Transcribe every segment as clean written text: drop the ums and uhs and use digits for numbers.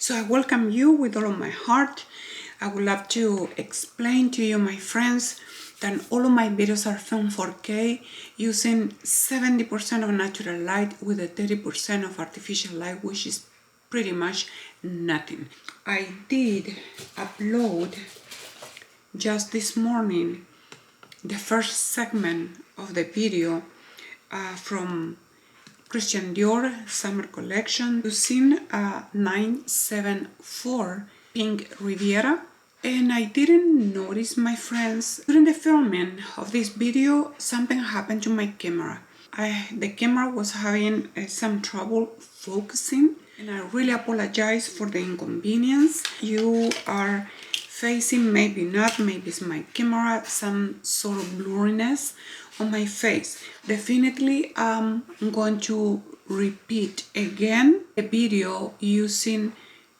So I welcome you with all of my heart. I would love to explain to you, my friends, that all of my videos are filmed 4K using 70% of natural light with a 30% of artificial light, which is pretty much nothing. I did upload just this morning the first segment of the video from Christian Dior Summer Collection using a 974 Pink Riviera, and I didn't notice, my friends, during the filming of this video something happened to my camera. The camera was having some trouble focusing, and I really apologize for the inconvenience you are facing. Maybe not, maybe it's my camera, some sort of blurriness on my face. Definitely I'm going to repeat again the video using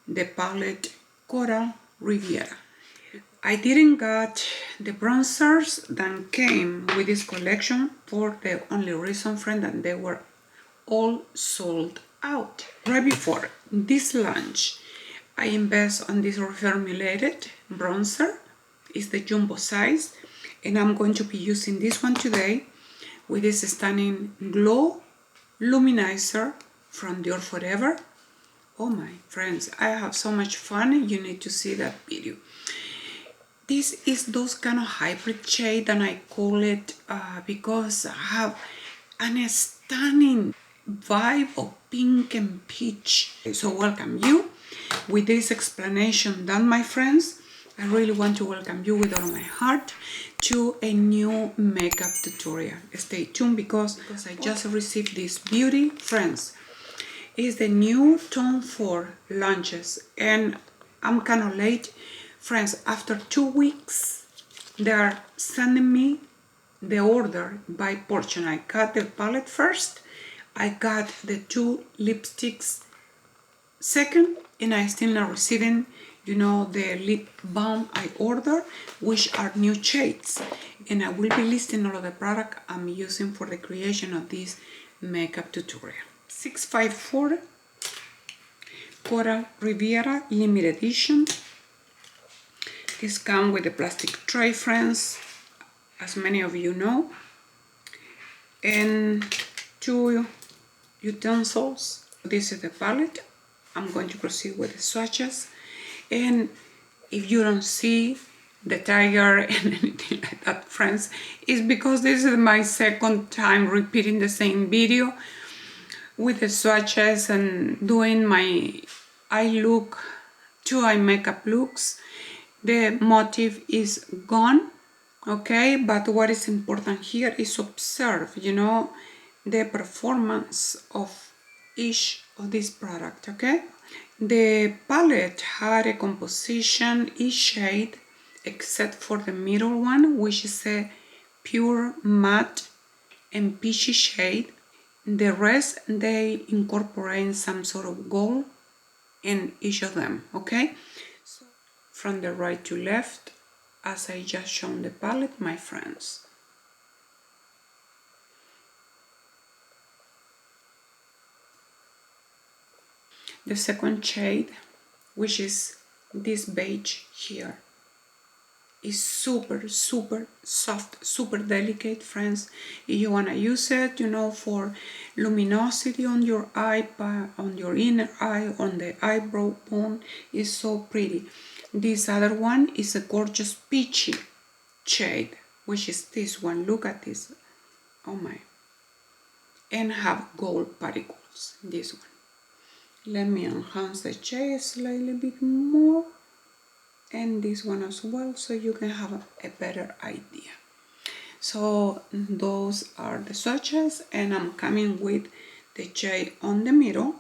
the palette Coral Riviera. I didn't get the bronzers that came with this collection for the only reason, friend, that they were all sold out. Right before this launch, I invest on this reformulated bronzer. It's the jumbo size, and I'm going to be using this one today with this stunning Glow Luminizer from DIOR FOREVER. Oh my friends, I have so much fun. You need to see that video. This is those kind of hybrid shade, and I call it because I have a stunning vibe of pink and peach. So welcome you with this explanation done, my friends. I really want to welcome you with all my heart to a new makeup tutorial. Stay tuned because I just received this beauty, friends. It's the new Tom Ford launches, and I'm kind of late, friends. After 2 weeks, they are sending me the order by portion. I got the palette first, I got the 2 lipsticks second, and I still not receiving, you know, the lip balm I ordered, which are new shades, and I will be listing all of the product I'm using for the creation of this makeup tutorial. 654 Coral Riviera limited edition. This comes with a plastic tray, friends, as many of you know, and 2 utensils. This is the palette. I'm going to proceed with the swatches, and if you don't see the tiger and anything like that, friends, it's because this is my second time repeating the same video with the swatches and doing my eye look, 2 eye makeup looks. The motif is gone, okay, but what is important here is observe, you know, the performance of each of this product, okay. The palette had a composition, each shade except for the middle one, which is a pure matte and peachy shade. The rest, they incorporate some sort of gold in each of them, okay. So from the right to left, as I just shown the palette, my friends. The second shade, which is this beige here, is super soft, super delicate, friends. If you want to use it, you know, for luminosity on your eye, on your inner eye, on the eyebrow bone, is so pretty. This other one is a gorgeous peachy shade, which is this one. Look at this, oh my, and have gold particles, this one. Let me enhance the shade slightly bit more, and this one as well, so you can have a better idea. So those are the swatches, and I'm coming with the shade on the middle,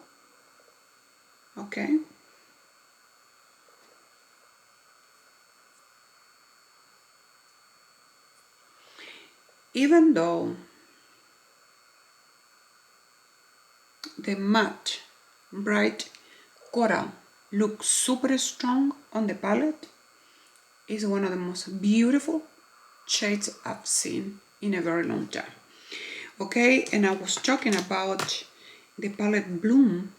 okay. Even though the matte bright coral looks super strong on the palette, is one of the most beautiful shades I've seen in a very long time, okay. And I was talking about the palette Bloom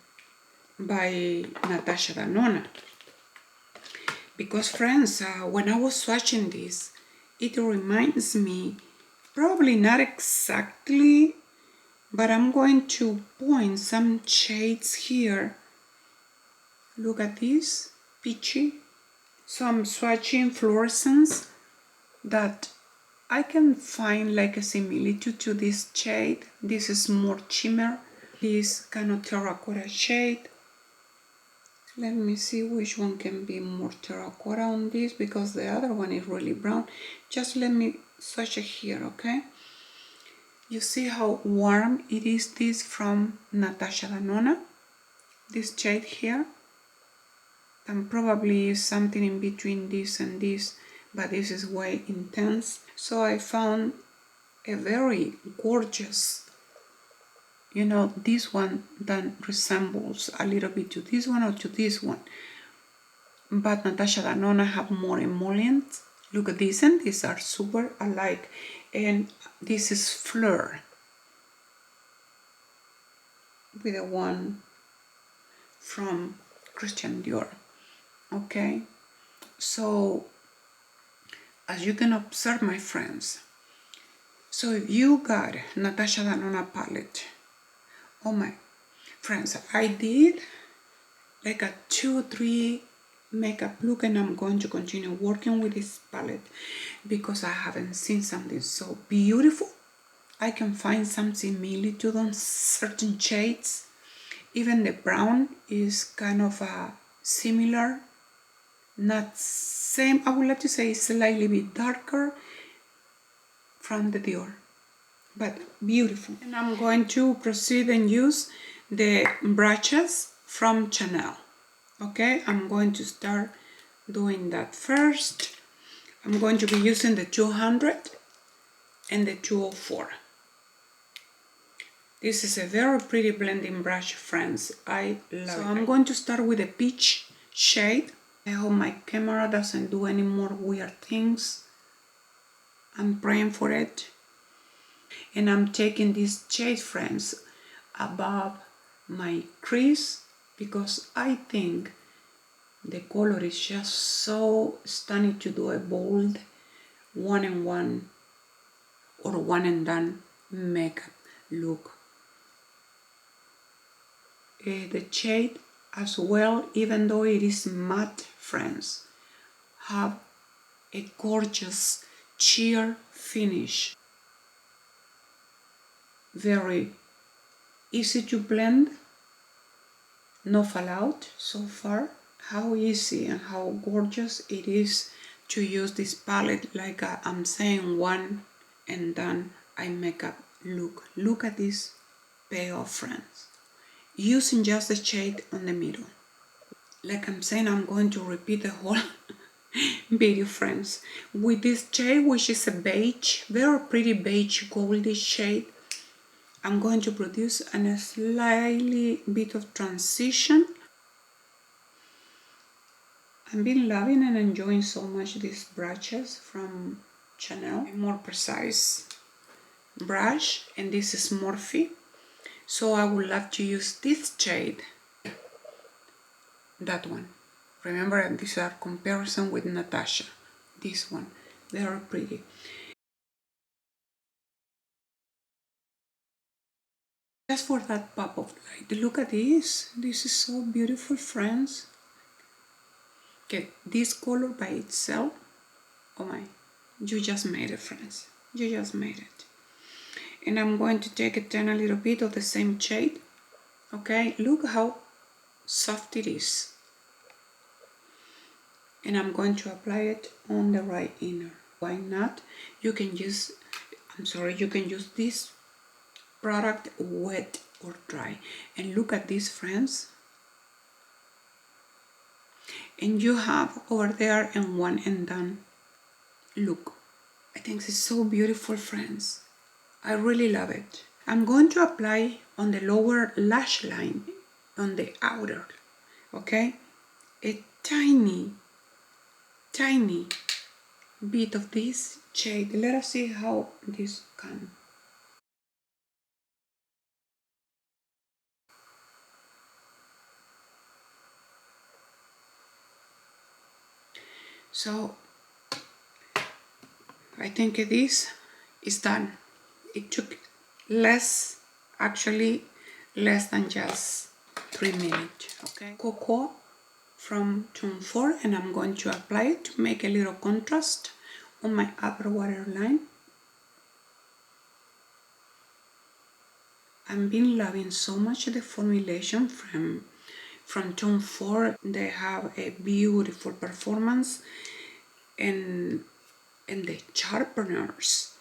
by Natasha DENONA. Because friends, when I was swatching this, it reminds me, probably not exactly, but I'm going to point some shades here. Look at this, peachy. So I'm swatching fluorescence that I can find like a similitude to this shade. This is more shimmer, this kind of terracotta shade. Let me see which one can be more terracotta on this, because the other one is really brown. Just let me swatch it here, okay? You see how warm it is, this from Natasha DENONA, this shade here, and probably something in between this and this, but this is way intense. So I found a very gorgeous, you know, this one that resembles a little bit to this one or to this one, but Natasha DENONA have more emollients. Look at this, and these are super alike, and this is Fleur with the one from Christian Dior. Okay, so as you can observe, my friends, so if you got Natasha DENONA palette, oh my friends, I did like a 2-3 makeup look, and I'm going to continue working with this palette because I haven't seen something so beautiful. I can find some similitude on certain shades. Even the brown is kind of similar, not same, I would like to say slightly bit darker from the Dior, but beautiful. And I'm going to proceed and use the brushes from Chanel. Okay, I'm going to start doing that first. I'm going to be using the 200 and the 204. This is a very pretty blending brush, friends. I love it. So I'm going to start with a peach shade. I hope my camera doesn't do any more weird things. I'm praying for it. And I'm taking this shade, friends, above my crease, because I think the color is just so stunning to do a bold one-and-one or one-and-done makeup look. The shade as well, even though it is matte, friends, have a gorgeous sheer finish. Very easy to blend, no fallout so far. How easy and how gorgeous it is to use this palette, like I'm saying, one and done eye makeup look. Look at this payoff, friends, using just the shade on the middle. Like I'm saying, I'm going to repeat the whole video, friends, with this shade, which is a beige, very pretty beige goldy shade. I'm going to produce a slightly bit of transition. I've been loving and enjoying so much these brushes from Chanel. A more precise brush, and this is Morphe. So I would love to use this shade, that one. Remember, these are comparison with Natasha. This one, very pretty. Just for that pop of light. Look at this. This is so beautiful, friends. Okay, this color by itself, oh my, you just made it, friends. You just made it. And I'm going to take it then a little bit of the same shade. Okay, look how soft it is. And I'm going to apply it on the right inner. Why not? You can use, you can use this product wet or dry. And look at this, friends. And you have over there and one and done look. I think it's so beautiful, friends. I really love it. I'm going to apply on the lower lash line, on the outer, okay, a tiny bit of this shade. Let us see how this can. So I think this is done. It took actually less than just 3 minutes. Okay, Cocoa from Tom Ford, and I'm going to apply it to make a little contrast on my upper waterline. I've been loving so much the formulation from Tom Ford. They have a beautiful performance, and the sharpeners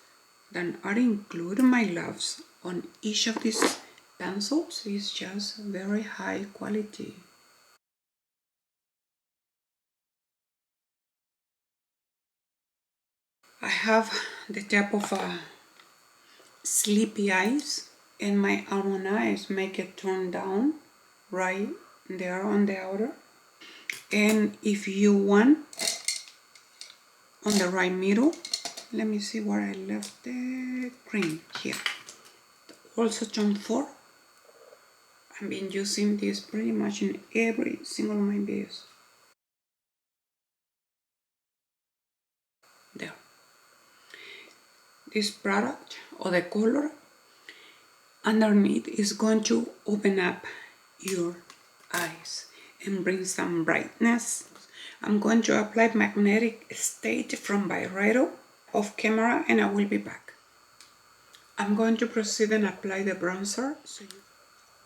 that are included, my loves, on each of these pencils is just very high quality. I have the type of sleepy eyes, and my almond eyes make it turn down right there on the outer. And if you want on the right middle, let me see where I left the green here. Also Tom Ford. I've been using this pretty much in every single of my videos. There. This product, or the color underneath, is going to open up your eyes and bring some brightness. I'm going to apply magnetic state from Byredo off camera, and I will be back. I'm going to proceed and apply the bronzer.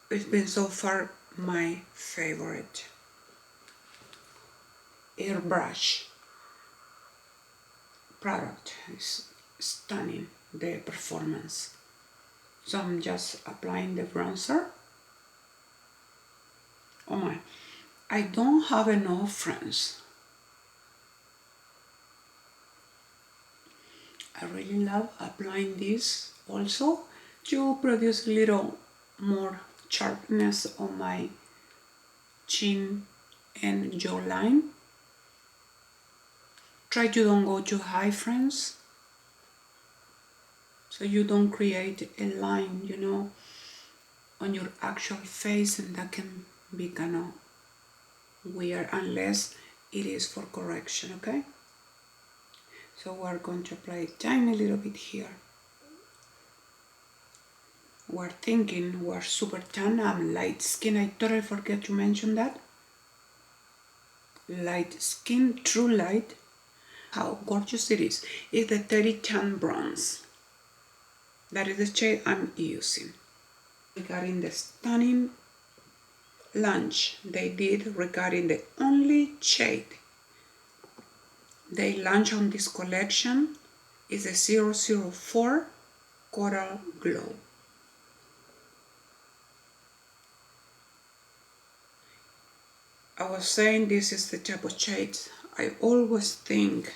It's been so far my favorite airbrush product. Is stunning, the performance. So I'm just applying the bronzer. Oh my, I don't have enough friends. I really love applying this also to produce a little more sharpness on my chin and jawline. Try to don't go too high, friends, so you don't create a line, you know, on your actual face, and that can be kind of weird unless it is for correction, okay? So we're going to apply a tiny little bit here. We're thinking we're super tan. I'm light skin. I totally forget to mention that. Light skin, true light. How gorgeous it is. It's the 30 Tan Bronze. That is the shade I'm using. Regarding the stunning launch they did regarding the only shade they launched on this collection is the 004 Coral Glow. I was saying this is the type of shades I always think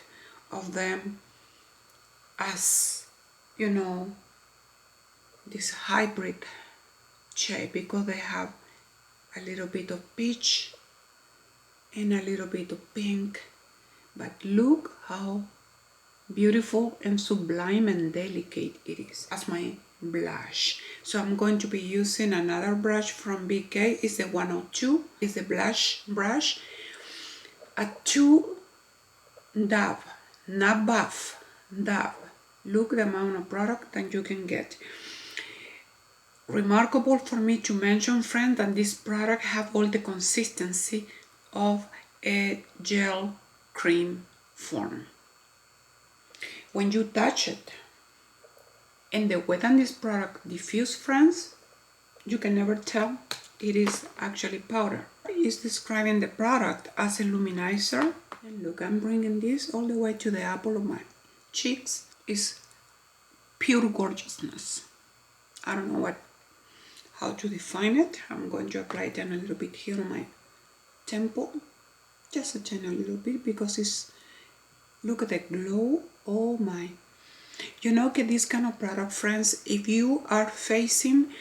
of them as, you know, this hybrid shade, because they have a little bit of peach and a little bit of pink. But look how beautiful and sublime and delicate it is as my blush. So I'm going to be using another brush from BK. It's the 102. It's the blush brush. A 2 dab, not buff, dab. Look the amount of product that you can get. Remarkable for me to mention, friends, that this product have all the consistency of a gel cream form. When you touch it, and the way that this product diffuse, friends, you can never tell it is actually powder. It's describing the product as a luminizer. And look, I'm bringing this all the way to the apple of my cheeks. It's pure gorgeousness. I don't know how to define it. I'm going to apply it a little bit here on my temple. Just a tiny little bit, because it's, look at the glow. Oh my. You know, get this kind of product, friends, if you are facing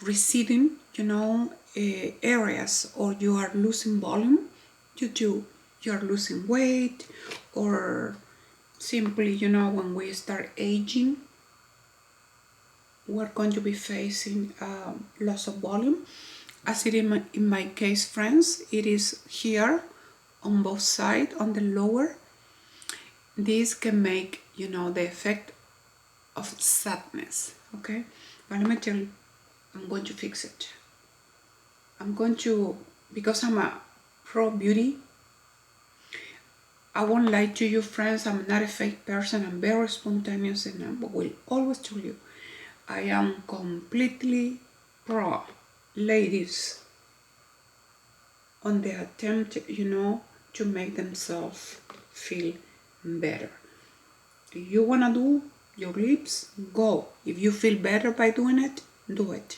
receding, you know, areas, or you are losing volume due to you're losing weight, or simply, you know, when we start aging, we're going to be facing loss of volume. As it in my case, friends, it is here on both sides, on the lower. This can make, you know, the effect of sadness, okay? But let me tell you, I'm going to fix it. I'm going to, because I'm a pro beauty, I won't lie to you, friends. I'm not a fake person. I'm very spontaneous, and I will always tell you, I am completely pro ladies on the attempt, you know, to make themselves feel better. If you wanna do your lips, go. If you feel better by doing it, do it.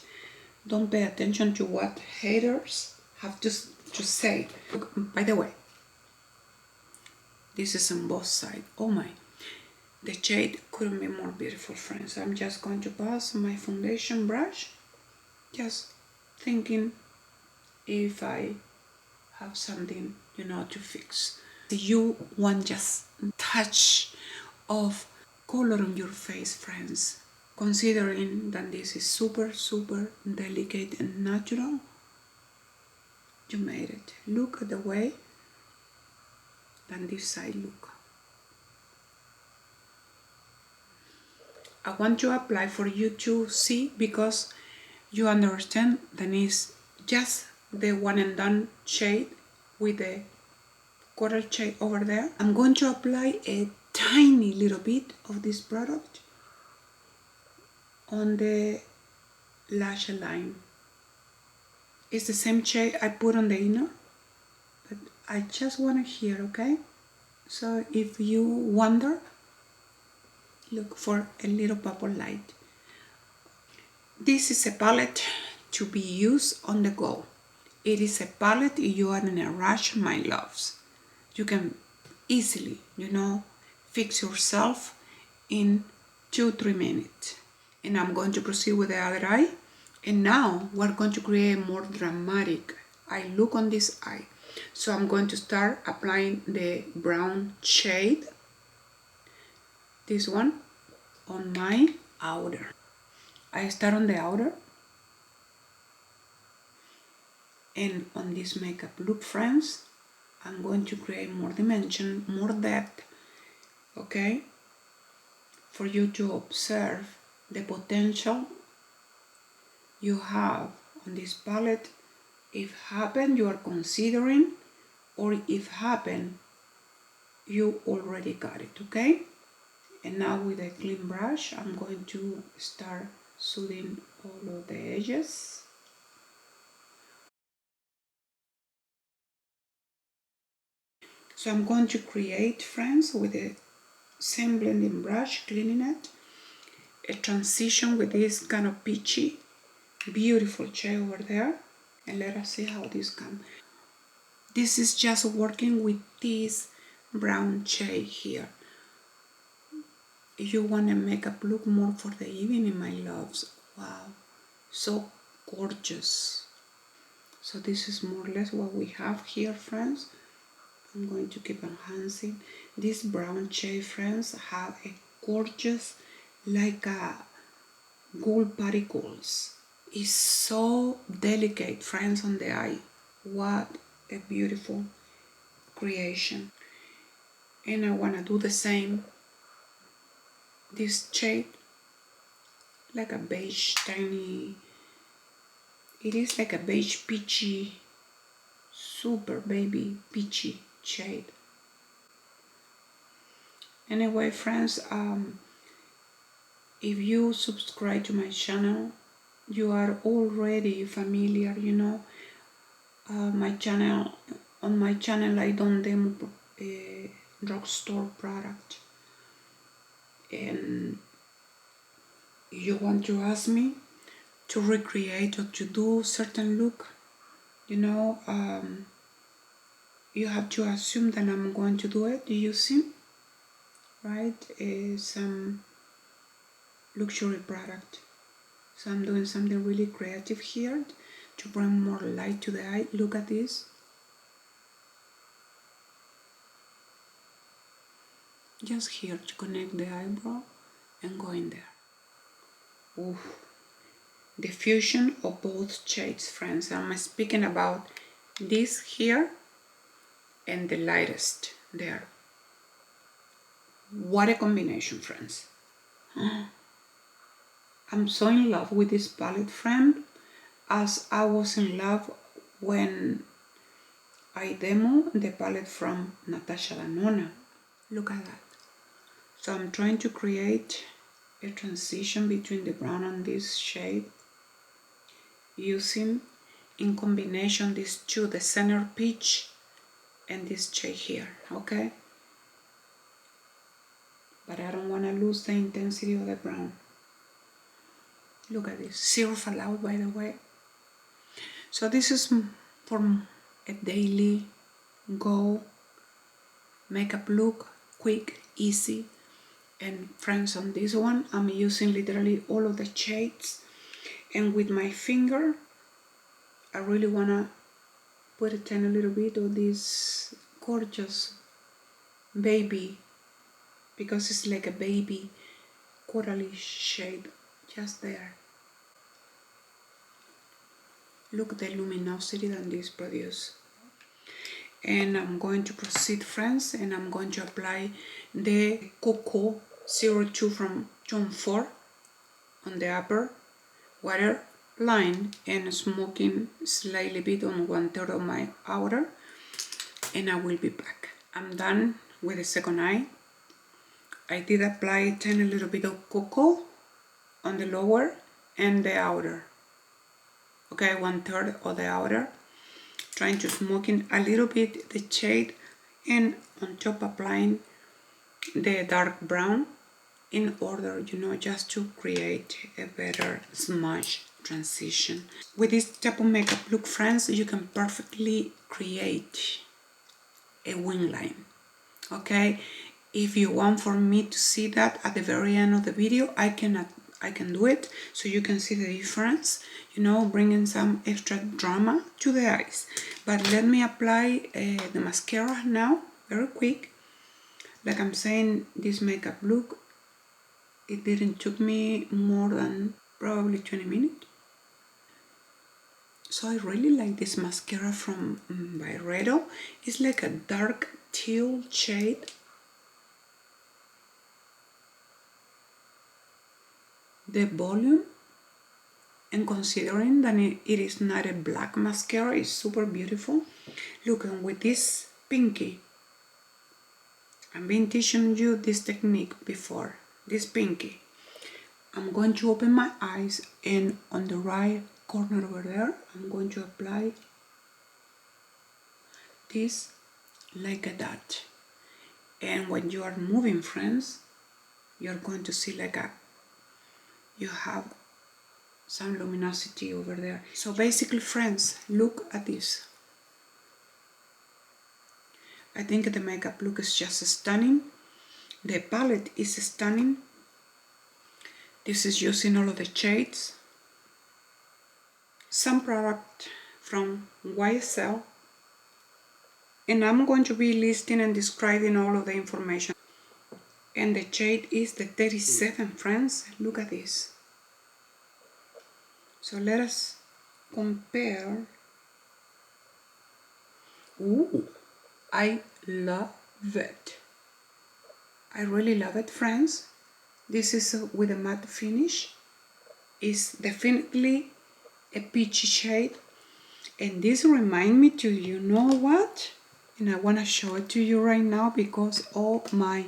Don't pay attention to what haters have to say. Look, by the way, this is on both sides. Oh my, the shade couldn't be more beautiful, friends. I'm just going to pass my foundation brush, just thinking if I have something, you know, to fix. You want just a touch of color on your face, friends. Considering that this is super, super delicate and natural, you made it. Look at the way that this side look. I want to apply for you to see, because you understand that it's just the one and done shade with the coral shade over there. I'm going to apply a tiny little bit of this product on the lash line. It's the same shade I put on the inner, but I just want to hear, okay? So if you wonder, look for a little purple light. This is a palette to be used on the go. It is a palette if you are in a rush, my loves. You can easily, you know, fix yourself in 2-3 minutes. And I'm going to proceed with the other eye. And now we're going to create a more dramatic eye look on this eye. So I'm going to start applying the brown shade, this one, on my outer. I start on the outer, and on this makeup look, friends, I'm going to create more dimension, more depth, okay, for you to observe the potential you have on this palette. If happen you are considering, or if happen you already got it, okay? And now with a clean brush I'm going to start smoothing all of the edges. So I'm going to create, friends, with the same blending brush, cleaning it, a transition with this kind of peachy, beautiful shade over there. And let us see how this comes. This is just working with this brown shade here. If you want a makeup look more for the evening, my loves, wow, so gorgeous. So this is more or less what we have here, friends. I'm going to keep enhancing. This brown shade, friends, have a gorgeous, like a gold particles. It's so delicate, friends, on the eye. What a beautiful creation. And I want to do the same. This shade, like a beige, tiny, it is like a beige peachy, super baby peachy shade. Anyway, friends, if you subscribe to my channel, you are already familiar, you know, my channel. On my channel I don't demo drugstore product, and you want to ask me to recreate or to do certain look, you know, you have to assume that I'm going to do it. Do you see? Right? Some luxury product. So I'm doing something really creative here to bring more light to the eye. Look at this. Just here to connect the eyebrow and go in there. Ooh. The fusion of both shades, friends. I'm speaking about this here and the lightest there. What a combination, friends. I'm so in love with this palette, friend, as I was in love when I demoed the palette from NATASHA DENONA. Look at that. So I'm trying to create a transition between the brown and this shade, using in combination these two, the center peach and this shade here, okay? But I don't want to lose the intensity of the brown. Look at this, zero fallout, by the way. So this is for a daily go makeup look, quick, easy. And friends, on this one I'm using literally all of the shades, and with my finger I really want to put a tiny little bit of this gorgeous baby, because it's like a baby corally shade just there. Look the luminosity that this produces. And I'm going to proceed, friends, and I'm going to apply the Cocoa 02 from Tom Ford on the upper waterline, and smoking slightly bit on 1/3 of my outer, and I will be back. I'm done with the second eye. I did apply a tiny little bit of cocoa on the lower and the outer. Okay, 1/3 of the outer. Trying to smoking a little bit the shade, and on top applying the dark brown in order, you know, just to create a better smudge transition. With this type of makeup look, friends, you can perfectly create a wing line. Okay, if you want for me to see that at the very end of the video, I can do it, so you can see the difference, you know, bringing some extra drama to the eyes. But let me apply the mascara now, very quick. Like I'm saying, this makeup look, it didn't took me more than probably 20 minutes. So I really like this mascara from Byredo. It's like a dark teal shade. The volume, and considering that it is not a black mascara, is super beautiful. Look, and with this pinky, I've been teaching you this technique before. This pinky, I'm going to open my eyes, and on the right corner over there, I'm going to apply this like a dot. And when you are moving, friends, you're going to see like you have some luminosity over there. So basically, friends, look at this. I think the makeup look is just stunning. The palette is stunning. This is using all of the shades. Some product from YSL. And I'm going to be listing and describing all of the information. And the shade is the 37, friends. Look at this. So let us compare. Ooh, I love it. I really love it, friends. This is with a matte finish. It's definitely a peachy shade. And this reminds me to, you know what? And I want to show it to you right now because oh my.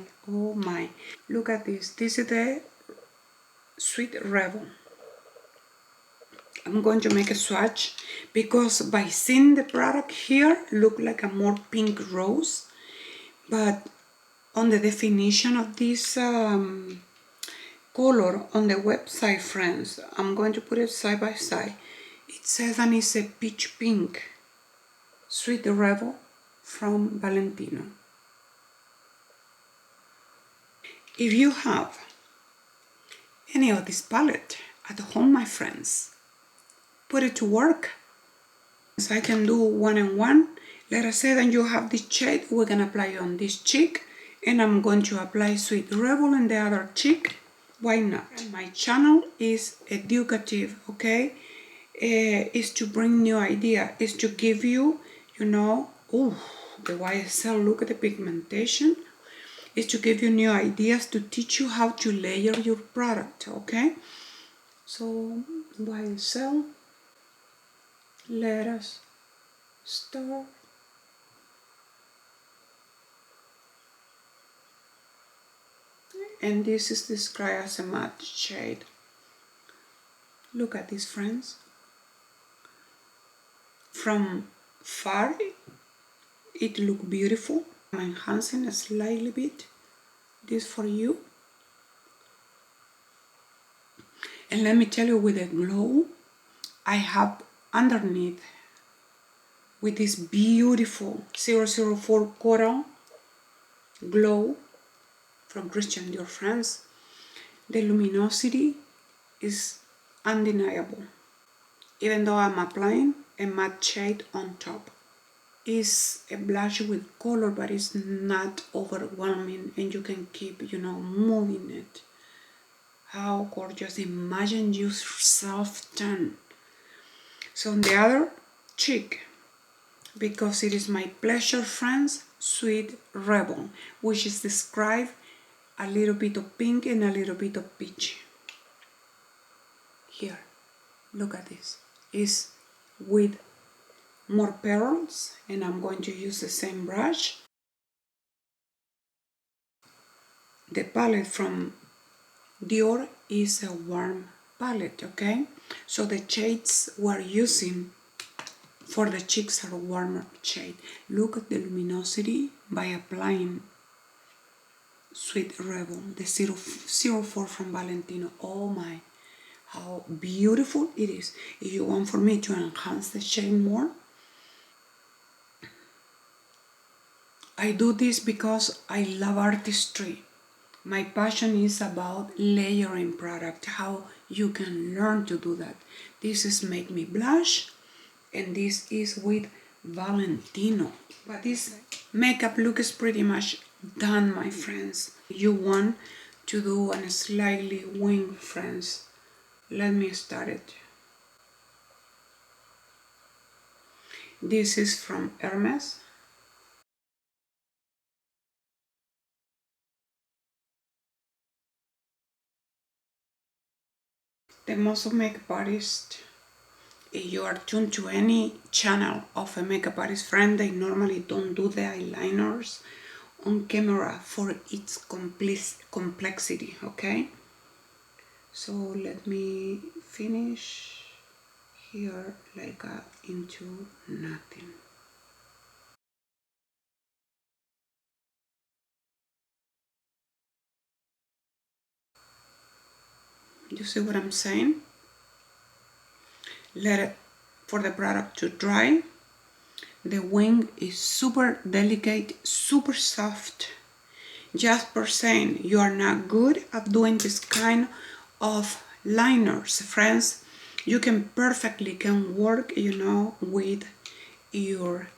Look at this. This is the Sweet Rebel. I'm going to make a swatch because by seeing the product here, look like a more pink rose. But on the definition of this color on the website, friends, I'm going to put it side by side. It says that it's a peach pink Sweet Rebel from Valentino. If you have any of this palette at home, my friends, put it to work. So I can do one and one. Let us say that you have this shade, we're gonna apply it on this cheek, and I'm going to apply Sweet Rebel in the other cheek. Why not? My channel is educative, okay? Is to bring new idea, is to give you, you know, the YSL Look at the Pigmentation is to give you new ideas, to teach you how to layer your product, okay? So YSL, let us start. And this is described as a matte shade. Look at this, friends. From far, it looks beautiful. I'm enhancing a slightly bit. This for you. And let me tell you, with the glow, I have underneath with this beautiful 004 Coral Glow from Christian Dior France. The luminosity is undeniable, even though I'm applying a matte shade on top. It's a blush with color, but it's not overwhelming, and you can keep, you know, moving it. How gorgeous. Imagine yourself tan. So on the other cheek, because it is my pleasure, friends, Sweet Rebel, which is described a little bit of pink and a little bit of peach. Here, look at this. It's with more pearls, and I'm going to use the same brush. The palette from Dior is a warm palette, okay? So the shades we're using for the cheeks are warmer shade. Look at the luminosity by applying Sweet Rebel, the 004 from Valentino. Oh my, how beautiful it is. If you want for me to enhance the shade more, I do this because I love artistry. My passion is about layering product, how you can learn to do that. This is Make Me Blush, and this is with Valentino. But this makeup look is pretty much done, my friends. You want to do a slightly wing, friends. Let me start it. This is from HERMES. The most of makeup artists, if you are tuned to any channel of a makeup artist friend, they normally don't do the eyeliners on camera for its complexity, okay? So let me finish here like into nothing. You see what I'm saying? Let it for the product to dry. The wing is super delicate, super soft. Just per saying you are not good at doing this kind of liners, friends, you can perfectly work, you know, with your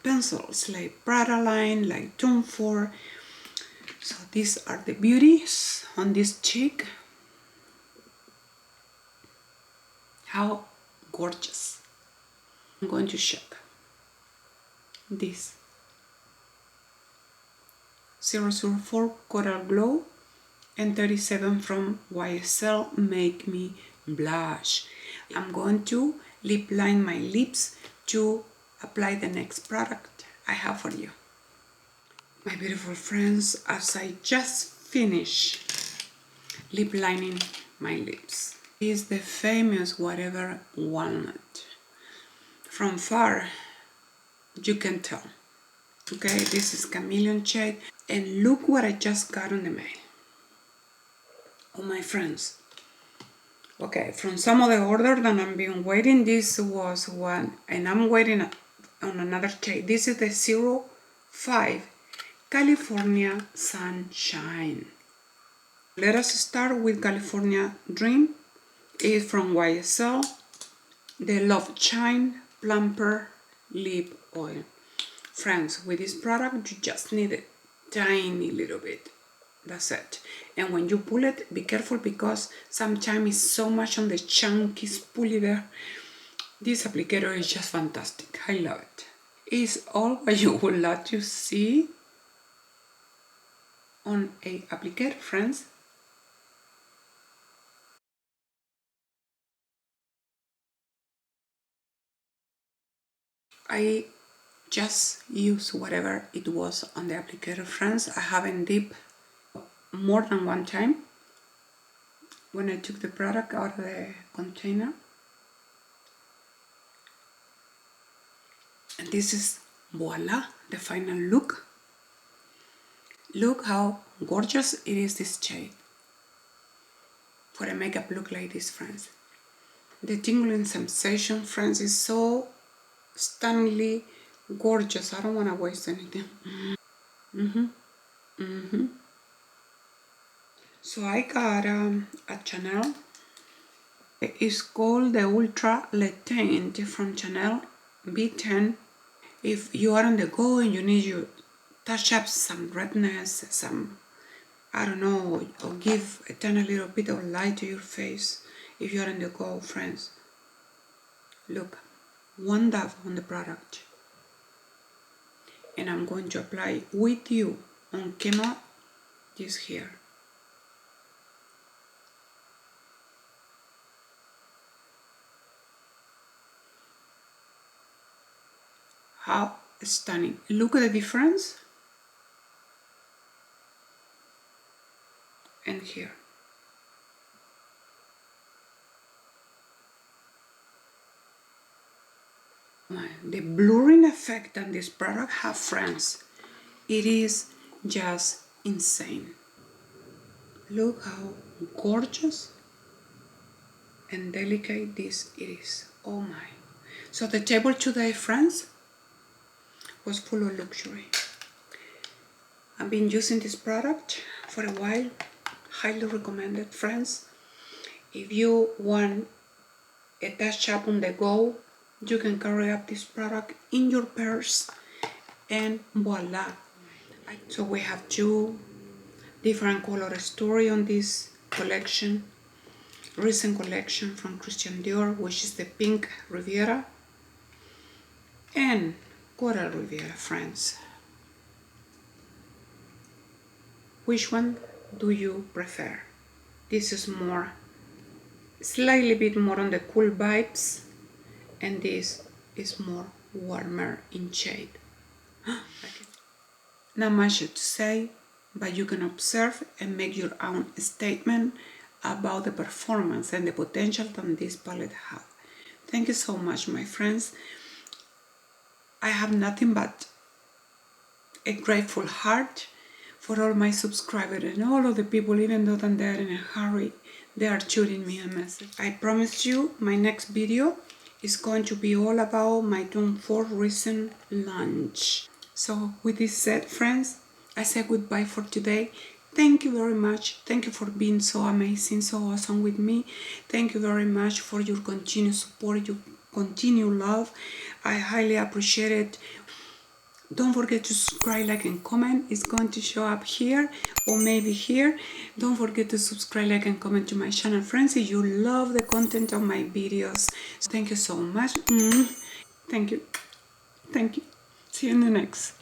pencils like Prada line, like Tom Ford. So these are the beauties on this cheek. How gorgeous. I'm going to check this 004 Coral Glow and 37 from YSL Make Me Blush. I'm going to lip line my lips to apply the next product I have for you. My beautiful friends, as I just finished lip lining my lips, is the famous whatever walnut. From far, you can tell. Okay, this is chameleon shade, and look what I just got on the mail. Oh my friends. Okay, from some of the order that I've been waiting, this was one, and I'm waiting on another shade. This is the 05 California Sunshine. Let us start with California Dream. It's from YSL, the Loveshine Plumper Lip Oil. Friends, with this product, you just need a tiny little bit. That's it. And when you pull it, be careful because sometimes it's so much on the chunky spoolie there. This applicator is just fantastic. I love it. is all what you would like to see on a applicator, friends. I just use whatever it was on the applicator, friends. I haven't dipped more than one time when I took the product out of the container. And this is, voila, the final look. Look how gorgeous it is, this shade. For a makeup look like this, friends. The tingling sensation, friends, is so stunningly gorgeous. I don't want to waste anything. So I got a Chanel. It's called the Ultra Le Teint from Chanel B10. If you are on the go and you need to touch up some redness, some, I don't know, or give a tiny little bit of light to your face, if you are on the go, friends, look, one dab on the product. And I'm going to apply with you on camera this here. How stunning. Look at the difference. And here. The blurring effect that this product has, friends, it is just insane. Look how gorgeous and delicate this it is. Oh my. So the table today, friends, was full of luxury. I've been using this product for a while. Highly recommended, friends. If you want a touch up on the go, you can carry up this product in your purse and voila. So we have two different color story on this collection. Recent collection from Christian Dior, which is the Pink Riviera, and Coral Riviera, friends. Which one do you prefer? This is more, slightly bit more on the cool vibes, and this is more warmer in shade. Not much to say, but you can observe and make your own statement about the performance and the potential that this palette has. Thank you so much, my friends. I have nothing but a grateful heart for all my subscribers and all of the people, even though they're in a hurry, they are shooting me a message. I promise you my next video is going to be all about my Tom Ford recent launch. So with this said, friends, I say goodbye for today. Thank you very much. Thank you for being so amazing, so awesome with me. Thank you very much for your continued support, your continued love. I highly appreciate it. Don't forget to subscribe, like, and comment. It's going to show up here or maybe here. Don't forget to subscribe, like, and comment to my channel, friends, if you love the content of my videos. So thank you so much. Thank you. Thank you. See you in the next.